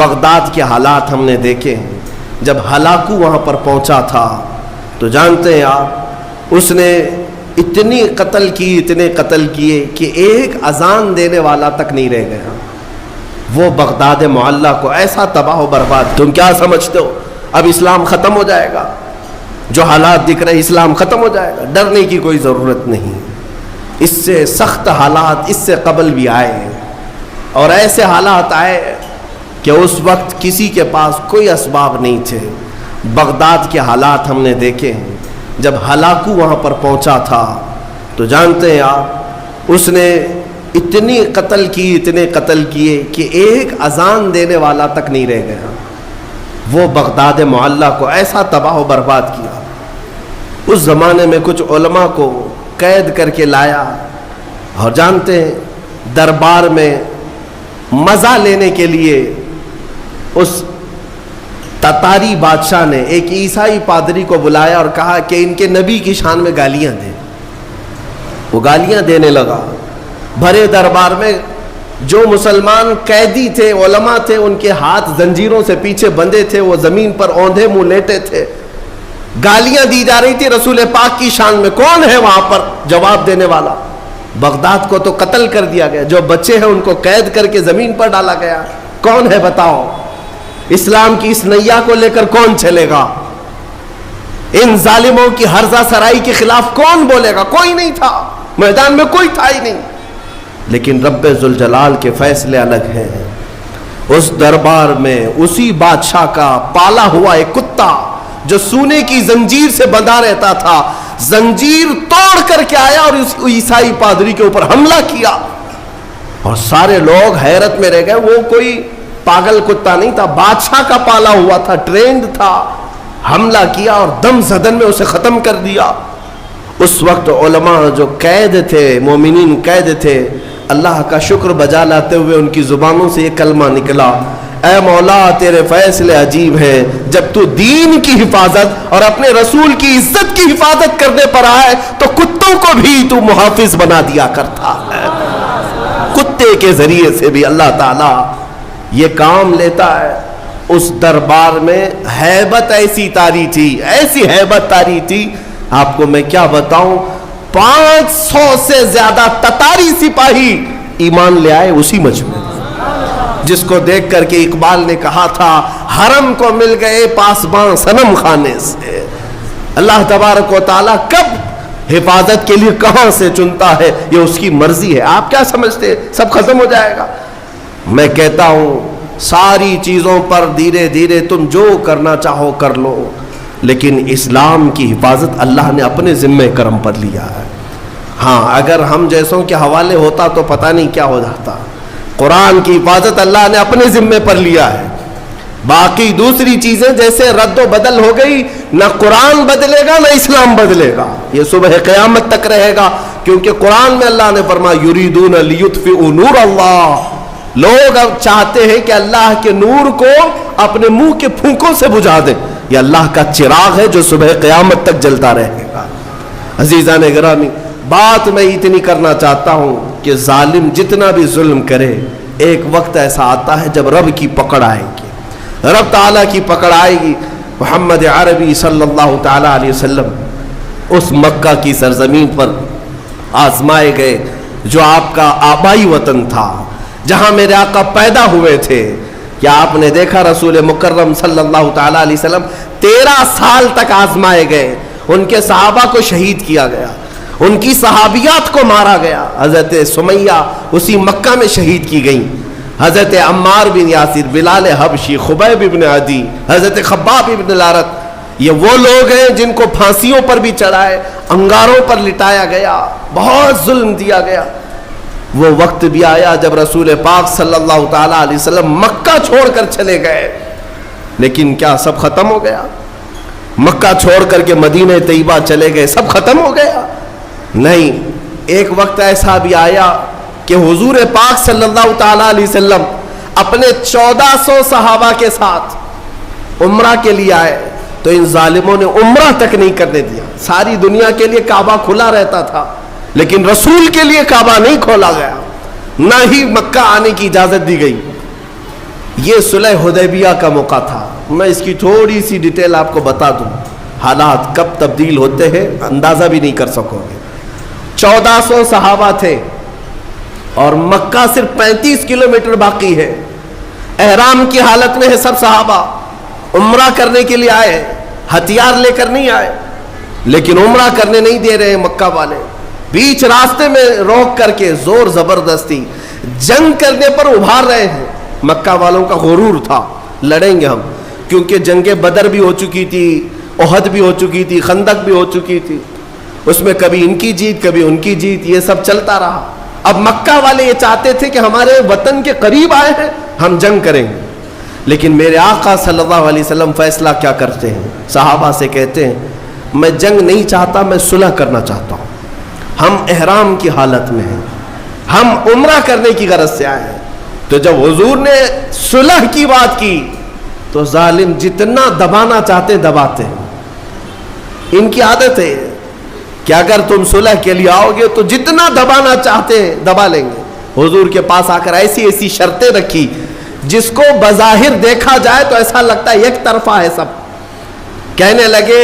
Baghdad کے حالات ہم نے دیکھے ہیں. جب ہلاکو وہاں پر پہنچا تھا تو جانتے ہیں آپ اس نے اتنے قتل کیے کہ ایک اذان دینے والا تک نہیں رہ گیا. وہ بغداد معلی کو ایسا تباہ و برباد. تم کیا سمجھتے ہو اب اسلام ختم ہو جائے گا؟ جو حالات دکھ رہے اسلام ختم ہو جائے گا؟ ڈرنے کی کوئی ضرورت نہیں. اس سے سخت حالات اس سے قبل بھی آئے ہیں، اور ایسے حالات آئے کہ اس وقت کسی کے پاس کوئی اسباب نہیں تھے. بغداد کے حالات ہم نے دیکھے ہیں. جب ہلاکو وہاں پر پہنچا تھا تو جانتے ہیں آپ اس نے اتنے قتل کیے کہ ایک اذان دینے والا تک نہیں رہ گیا. وہ بغداد معلی کو ایسا تباہ و برباد کیا. اس زمانے میں کچھ علماء کو قید کر کے لایا، اور جانتے ہیں دربار میں مزہ لینے کے لیے اس تتاری بادشاہ نے ایک عیسائی پادری کو بلایا اور کہا کہ ان کے نبی کی شان میں گالیاں دیں. وہ گالیاں دینے لگا. بھرے دربار میں جو مسلمان قیدی تھے، علماء تھے، ان کے ہاتھ زنجیروں سے پیچھے بندھے تھے، وہ زمین پر اوندھے منہ لیٹے تھے. گالیاں دی جا رہی تھی رسول پاک کی شان میں. کون ہے وہاں پر جواب دینے والا؟ بغداد کو تو قتل کر دیا گیا، جو بچے ہیں ان کو قید کر کے زمین پر ڈالا گیا. کون ہے بتاؤ؟ اسلام کی اس نیا کو لے کر کون چلے گا؟ ان ظالموں کی ہرزہ سرائی کے خلاف کون بولے گا؟ کوئی نہیں تھا میدان میں، کوئی تھا ہی نہیں. لیکن رب ذوالجلال کے فیصلے الگ ہیں. اس دربار میں اسی بادشاہ کا پالا ہوا ایک کتا جو سونے کی زنجیر سے بندھا رہتا تھا، زنجیر توڑ کر کے آیا اور اس عیسائی پادری کے اوپر حملہ کیا، اور سارے لوگ حیرت میں رہ گئے. وہ کوئی پاگل کتا نہیں تھا، بادشاہ کا پالا ہوا تھا، ٹرینڈ تھا. حملہ کیا اور دم زدن میں اسے ختم کر دیا. اس وقت علماء جو قید تھے، مومنین قید تھے، اللہ کا شکر بجا لاتے ہوئے ان کی زبانوں سے یہ کلمہ نکلا: اے مولا تیرے فیصلے عجیب ہیں. جب تو دین کی حفاظت اور اپنے رسول کی عزت کی حفاظت کرنے پر آئے تو کتوں کو بھی تو محافظ بنا دیا کرتا ہے. کتے کے ذریعے سے بھی اللہ تعالی یہ کام لیتا ہے. اس دربار میں ہیبت ایسی طاری تھی، ایسی ہیبت طاری تھی، آپ کو میں کیا بتاؤں. 500 سے زیادہ تتاری سپاہی ایمان لے آئے اسی مجمع میں، جس کو دیکھ کر کے اقبال نے کہا تھا: حرم کو مل گئے پاسباں صنم خانے سے. اللہ تبارک و تعالیٰ کب حفاظت کے لیے کہاں سے چنتا ہے یہ اس کی مرضی ہے. آپ کیا سمجھتے سب ختم ہو جائے گا؟ میں کہتا ہوں ساری چیزوں پر دھیرے دھیرے تم جو کرنا چاہو کر لو، لیکن اسلام کی حفاظت اللہ نے اپنے ذمہ کرم پر لیا ہے. ہاں اگر ہم جیسوں کے حوالے ہوتا تو پتہ نہیں کیا ہو جاتا. قرآن کی حفاظت اللہ نے اپنے ذمہ پر لیا ہے. باقی دوسری چیزیں جیسے رد و بدل ہو گئی، نہ قرآن بدلے گا نہ اسلام بدلے گا، یہ صبح قیامت تک رہے گا. کیونکہ قرآن میں اللہ نے فرمایا: یریدون لیطفئوا نور اللہ. لوگ اب چاہتے ہیں کہ اللہ کے نور کو اپنے منہ کے پھونکوں سے بجھا دیں. یہ اللہ کا چراغ ہے جو صبح قیامت تک جلتا رہے گا. عزیزان گرامی، بات میں اتنی کرنا چاہتا ہوں کہ ظالم جتنا بھی ظلم کرے، ایک وقت ایسا آتا ہے جب رب کی پکڑ آئے گی، رب تعالیٰ کی پکڑ آئے گی. محمد عربی صلی اللہ تعالیٰ علیہ وسلم اس مکہ کی سرزمین پر آزمائے گئے جو آپ کا آبائی وطن تھا، جہاں میرے آقا پیدا ہوئے تھے. کیا آپ نے دیکھا رسول مکرم صلی اللہ تعالیٰ علیہ وسلم 13 سال تک آزمائے گئے. ان کے صحابہ کو شہید کیا گیا، ان کی صحابیات کو مارا گیا. حضرت سمیہ اسی مکہ میں شہید کی گئیں. حضرت عمار بن یاسر، بلال حبشی، خبیب بن عدی، حضرت خباب بن الارت، یہ وہ لوگ ہیں جن کو پھانسیوں پر بھی چڑھائے، انگاروں پر لٹایا گیا، بہت ظلم دیا گیا. وہ وقت بھی آیا جب رسول پاک صلی اللہ تعالیٰ علیہ وسلم مکہ چھوڑ کر چلے گئے. لیکن کیا سب ختم ہو گیا؟ مکہ چھوڑ کر کے مدینہ طیبہ چلے گئے، سب ختم ہو گیا؟ نہیں. ایک وقت ایسا بھی آیا کہ حضور پاک صلی اللہ تعالیٰ علیہ وسلم اپنے 1400 صحابہ کے ساتھ عمرہ کے لیے آئے تو ان ظالموں نے عمرہ تک نہیں کرنے دیا. ساری دنیا کے لیے کعبہ کھلا رہتا تھا، لیکن رسول کے لیے کعبہ نہیں کھولا گیا، نہ ہی مکہ آنے کی اجازت دی گئی. یہ صلح حدیبیہ کا موقع تھا. میں اس کی تھوڑی سی ڈیٹیل آپ کو بتا دوں. حالات کب تبدیل ہوتے ہیں اندازہ بھی نہیں کر سکو گے. 1400 صحابہ تھے اور مکہ صرف 35 کلومیٹر باقی ہے. احرام کی حالت میں ہے سب صحابہ, عمرہ کرنے کے لیے آئے, ہتھیار لے کر نہیں آئے, لیکن عمرہ کرنے نہیں دے رہے مکہ والے. بیچ راستے میں روک کر کے زور زبردستی جنگ کرنے پر ابھار رہے ہیں. مکہ والوں کا غرور تھا لڑیں گے ہم, کیونکہ جنگ بدر بھی ہو چکی تھی, احد بھی ہو چکی تھی, خندق بھی ہو چکی تھی. اس میں کبھی ان کی جیت کبھی ان کی جیت, یہ سب چلتا رہا. اب مکہ والے یہ چاہتے تھے کہ ہمارے وطن کے قریب آئے ہیں, ہم جنگ کریں گے. لیکن میرے آقا صلی اللہ علیہ وسلم فیصلہ کیا کرتے ہیں, صحابہ سے کہتے ہیں میں جنگ نہیں چاہتا, میں صلح کرنا چاہتا ہوں. ہم احرام کی حالت میں ہیں, ہم عمرہ کرنے کی غرض سے آئے ہیں. تو جب حضور نے صلح کی بات کی تو ظالم جتنا دبانا چاہتے دباتے ہیں. ان کی عادت ہے کہ اگر تم صلح کے لیے آؤ گے تو جتنا دبانا چاہتے ہیں دبا لیں گے. حضور کے پاس آ کر ایسی ایسی شرطیں رکھی جس کو بظاہر دیکھا جائے تو ایسا لگتا ہے ایک طرفہ ہے سب. کہنے لگے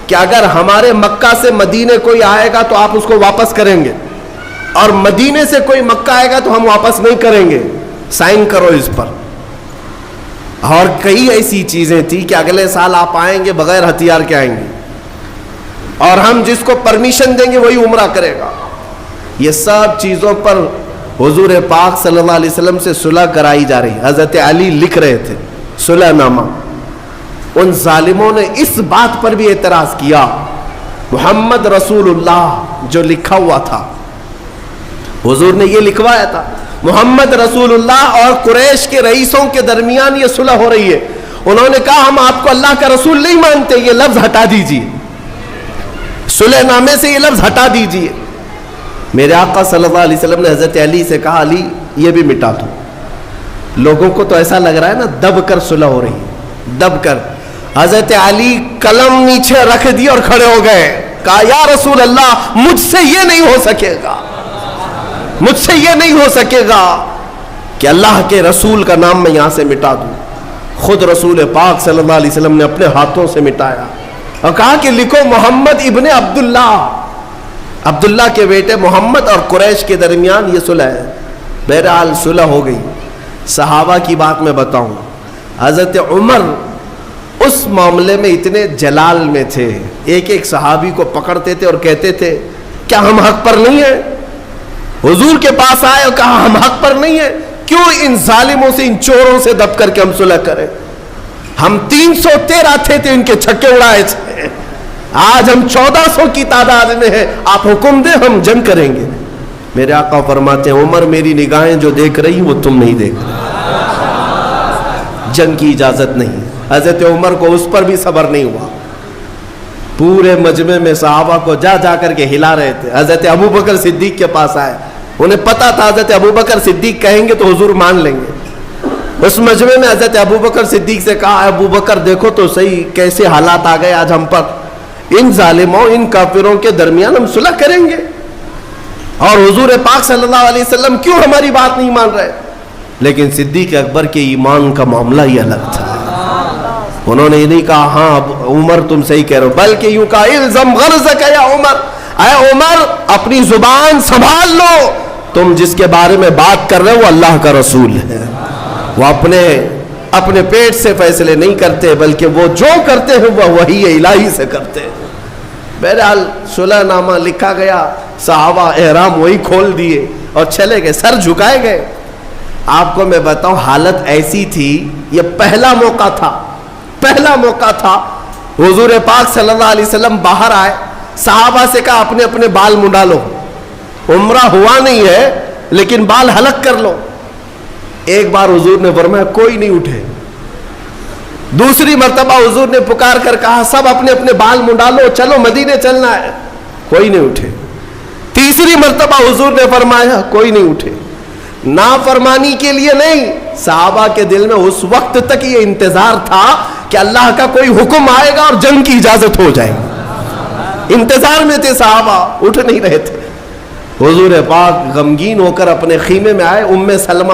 کہ اگر ہمارے مکہ سے مدینے کوئی آئے گا تو آپ اس کو واپس کریں گے, اور مدینے سے کوئی مکہ آئے گا تو ہم واپس نہیں کریں گے, سائن کرو اس پر. اور کئی ایسی چیزیں تھی کہ اگلے سال آپ آئیں گے بغیر ہتھیار کے آئیں گے, اور ہم جس کو پرمیشن دیں گے وہی عمرہ کرے گا. یہ سب چیزوں پر حضور پاک صلی اللہ علیہ وسلم سے صلح کرائی جا رہی. حضرت علی لکھ رہے تھے صلح نامہ. ان ظالموں نے اس بات پر بھی اعتراض کیا, محمد رسول اللہ جو لکھا ہوا تھا, حضور نے یہ لکھوایا تھا محمد رسول اللہ اور قریش کے رئیسوں کے درمیان یہ صلح ہو رہی ہے. انہوں نے کہا ہم آپ کو اللہ کا رسول نہیں مانتے, یہ لفظ ہٹا دیجیے, صلح نامے سے یہ لفظ ہٹا دیجیے. میرے آقا صلی اللہ علیہ وسلم نے حضرت علی سے کہا علی یہ بھی مٹا دو. لوگوں کو تو ایسا لگ رہا ہے نا دب کر صلح ہو رہی ہے, دب کر. حضرت علی قلم نیچے رکھ دی اور کھڑے ہو گئے, کہا یا رسول اللہ مجھ سے یہ نہیں ہو سکے گا, مجھ سے یہ نہیں ہو سکے گا کہ اللہ کے رسول کا نام میں یہاں سے مٹا دوں. خود رسول پاک صلی اللہ علیہ وسلم نے اپنے ہاتھوں سے مٹایا اور کہا کہ لکھو محمد ابن عبداللہ, عبداللہ کے بیٹے محمد اور قریش کے درمیان یہ صلح ہے. بہرحال صلح ہو گئی. صحابہ کی بات میں بتاؤں, حضرت عمر اس معاملے میں اتنے جلال میں تھے, ایک ایک صحابی کو پکڑتے تھے اور کہتے تھے کیا ہم حق پر نہیں ہیں. حضور کے پاس آئے اور کہا ہم حق پر نہیں ہیں, کیوں ان ظالموں سے ان چوروں سے دب کر کے ہم صلح کریں. ہم 313 تھے ان کے چھکے اڑائے تھے, آج ہم 1400 کی تعداد میں ہیں, آپ حکم دیں ہم جنگ کریں گے. میرے آقا فرماتے ہیں عمر میری نگاہیں جو دیکھ رہی وہ تم نہیں دیکھ رہے, جنگ کی اجازت نہیں. حضرت عمر کو اس پر بھی صبر نہیں ہوا, پورے مجمع میں صحابہ کو جا جا کر کے ہلا رہے تھے. حضرت ابو بکر صدیق کے پاس آئے, انہیں پتا تھا حضرت ابو بکر صدیق کہیں گے تو حضور مان لیں گے. اس مجمع میں حضرت ابو بکر صدیق سے کہا ابو بکر دیکھو تو صحیح کیسے حالات آ گئے آج ہم پر, ان ظالموں ان کافروں کے درمیان ہم صلح کریں گے اور حضور پاک صلی اللہ علیہ وسلم کیوں ہماری بات نہیں مان رہے. لیکن صدیق اکبر کے ایمان کا معاملہ ہی الگ تھا. انہوں نے یہ نہیں کہا ہاں عمر تم صحیح کہہ رہے ہو, بلکہ یوں کہا الزم غرضک یا عمر, اے عمر اپنی زبان سنبھال لو, تم جس کے بارے میں بات کر رہے ہو وہ اللہ کا رسول ہے, وہ اپنے پیٹ سے فیصلے نہیں کرتے بلکہ وہ جو کرتے ہیں وہ وحی الہی سے کرتے ہیں. بہرحال صلح نامہ لکھا گیا, صحابہ احرام وہی کھول دیے اور چلے گئے, سر جھکائے گئے. آپ کو میں بتاؤں حالت ایسی تھی, یہ پہلا موقع تھا, پہلا موقع تھا. حضور پاک صلی اللہ علیہ وسلم باہر آئے, صحابہ سے کہا اپنے اپنے بال منڈا لو, عمرہ ہوا نہیں ہے لیکن بال حلق کر لو. ایک بار حضور نے فرمایا کوئی نہیں اٹھے. دوسری مرتبہ حضور نے پکار کر کہا سب اپنے اپنے بال منڈا لو, چلو مدینے چلنا ہے. کوئی نہیں اٹھے. تیسری مرتبہ حضور نے فرمایا کوئی نہیں اٹھے. نافرمانی کے لیے نہیں, صحابہ کے دل میں اس وقت تک یہ انتظار تھا کہ اللہ کا کوئی حکم آئے گا اور جنگ کی اجازت ہو جائے گی. انتظار میں تھے صحابہ, اٹھ نہیں رہے تھے. حضور پاک غمگین ہو کر اپنے خیمے میں آئے. ام سلمہ